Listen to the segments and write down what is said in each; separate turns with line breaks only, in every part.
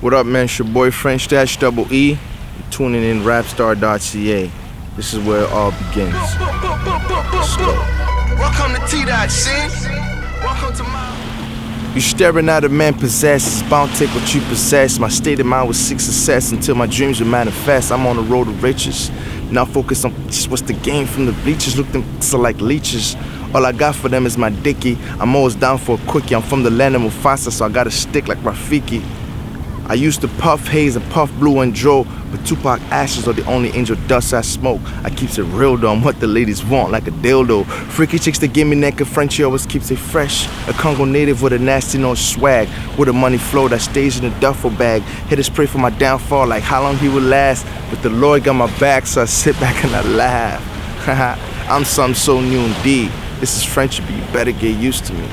What up, man? It's your boy French-E. You're tuning in Rapstar.ca. This is where it all begins. Let's go.
Welcome to T.C. Welcome to my...
You staring at a man possessed, it's bound to take what you possess. My state of mind was seek success until my dreams would manifest. I'm on the road to riches, now focus on just what's the game from the bleachers. Look them so like leeches. All I got for them is my dicky. I'm always down for a quickie. I'm from the land of Mufasa, so I got a stick like Rafiki. I used to puff haze and puff blue and dro, but Tupac ashes are the only angel dust I smoke. I keeps it real though, I'm what the ladies want, like a dildo. Freaky chicks that give me neck and Frenchie always keeps it fresh. A Congo native with a nasty no swag, with a money flow that stays in a duffel bag. Hitters pray for my downfall, like how long he will last. But the Lord got my back, so I sit back and I laugh. I'm something so new indeed. This is Frenchie, but you better get used to me.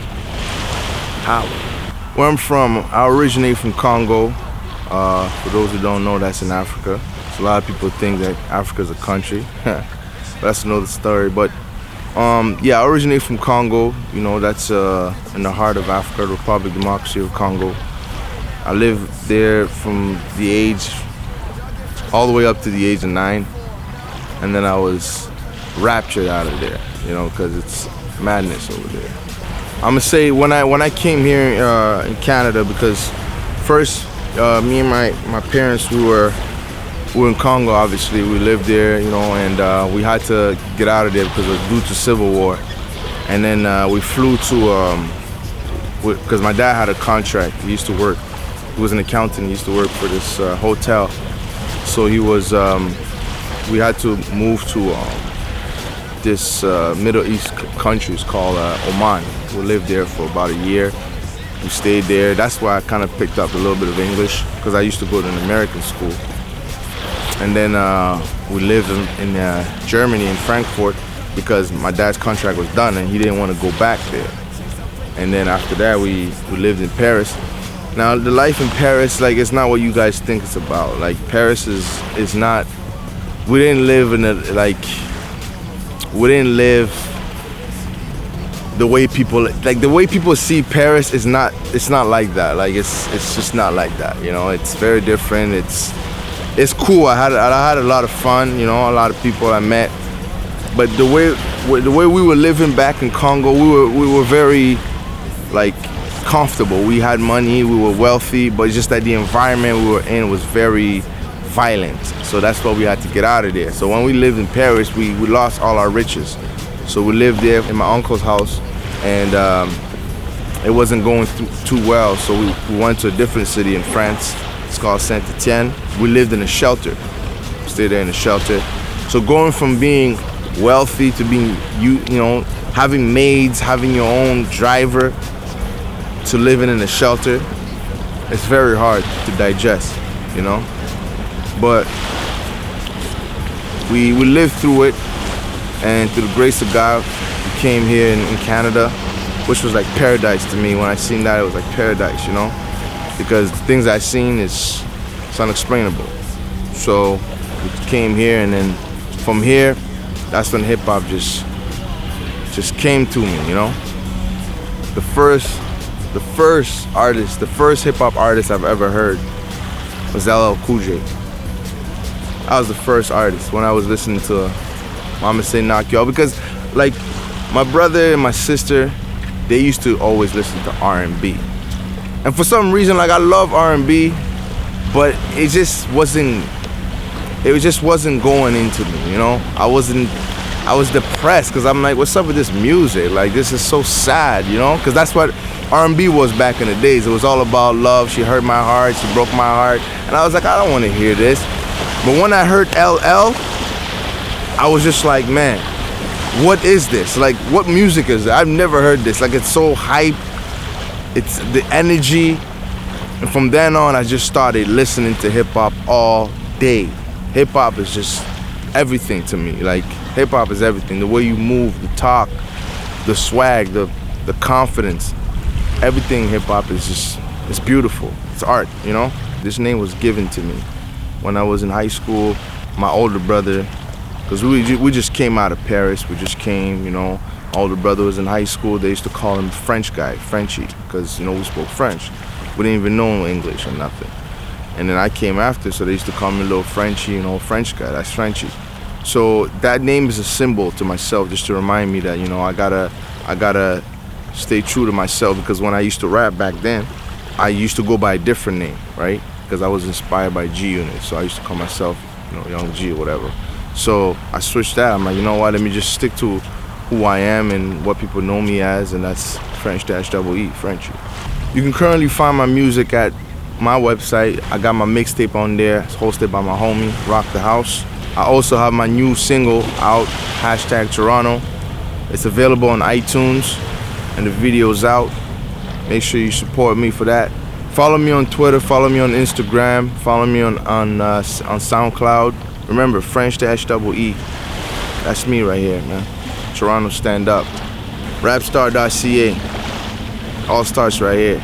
How? Where I'm from, I originate from Congo. For those who don't know, that's in Africa. So a lot of people think that Africa's a country. That's another story. But yeah, I originate from Congo. You know, that's in the heart of Africa, the Republic Democracy of Congo. I lived there from the age, all the way up to the age of 9. And then I was raptured out of there, you know, because it's madness over there. I'm gonna say when I came here in Canada, because first, me and my parents, we were in Congo, obviously. We lived there, you know, and we had to get out of there because it was due to civil war. And then we flew to, because my dad had a contract. He used to work, he was an accountant, he used to work for this hotel. So he was, we had to move to this Middle East countries called Oman. We lived there for about a year. We stayed there. That's why I kind of picked up a little bit of English, because I used to go to an American school. And then we lived in Germany, in Frankfurt, because my dad's contract was done and he didn't want to go back there. And then after that, we lived in Paris. Now, the life in Paris, like, it's not what you guys think it's about. Like, Paris is not, we didn't live in a, like, we didn't live the way people see Paris is not, it's not like that. Like, it's just not like that, you know. It's very different. It's cool. I had a lot of fun, you know, a lot of people I met. But the way we were living back in Congo, we were very, like, comfortable. We had money, we were wealthy, but it's just that the environment we were in was very violent. So that's why we had to get out of there. So when we lived in Paris, we lost all our riches. So we lived there in my uncle's house, and it wasn't going too well. So we went to a different city in France. It's called Saint-Etienne. We lived in a shelter, stayed there in a shelter. So going from being wealthy to being, you know, having maids, having your own driver, to living in a shelter, it's very hard to digest, you know. But we lived through it, and through the grace of God, we came here in Canada, which was like paradise to me. When I seen that, it was like paradise, you know, because the things I seen it's unexplainable. So we came here, and then from here, that's when hip hop just came to me, you know. The first hip hop artist I've ever heard was LL Cool J. I was the first artist when I was listening to Mama Say Knock You Out, because like my brother and my sister, they used to always listen to R&B. And for some reason, like, I love R&B, but it just wasn't going into me, you know? I was depressed, because I'm like, what's up with this music? Like, this is so sad, you know? Because that's what R&B was back in the days. It was all about love. She hurt my heart, she broke my heart. And I was like, I don't want to hear this. But when I heard LL, I was just like, man, what is this? Like, what music is that? I've never heard this. Like, it's so hype. It's the energy. And from then on, I just started listening to hip hop all day. Hip hop is just everything to me. Like, hip hop is everything. The way you move, the talk, the swag, the confidence. Everything hip hop is just, it's beautiful. It's art, you know? This name was given to me when I was in high school. My older brother, because we just came out of Paris. We just came, you know. Older brother was in high school. They used to call him French guy, Frenchie, because, you know, we spoke French. We didn't even know English or nothing. And then I came after, so they used to call me Little Frenchie, you know, French guy, that's Frenchie. So that name is a symbol to myself, just to remind me that, you know, I gotta stay true to myself, because when I used to rap back then, I used to go by a different name, right? Because I was inspired by G Unit, so I used to call myself, you know, Young G or whatever. So I switched that. I'm like, you know what? Let me just stick to who I am and what people know me as, and that's French-E, Frenchie. You can currently find my music at my website. I got my mixtape on there. It's hosted by my homie, Rock the House. I also have my new single out, #Toronto. It's available on iTunes, and the video's out. Make sure you support me for that. Follow me on Twitter, follow me on Instagram, follow me on SoundCloud. Remember, French-E. That's me right here, man. Toronto, stand up. Rapstar.ca. All starts right here.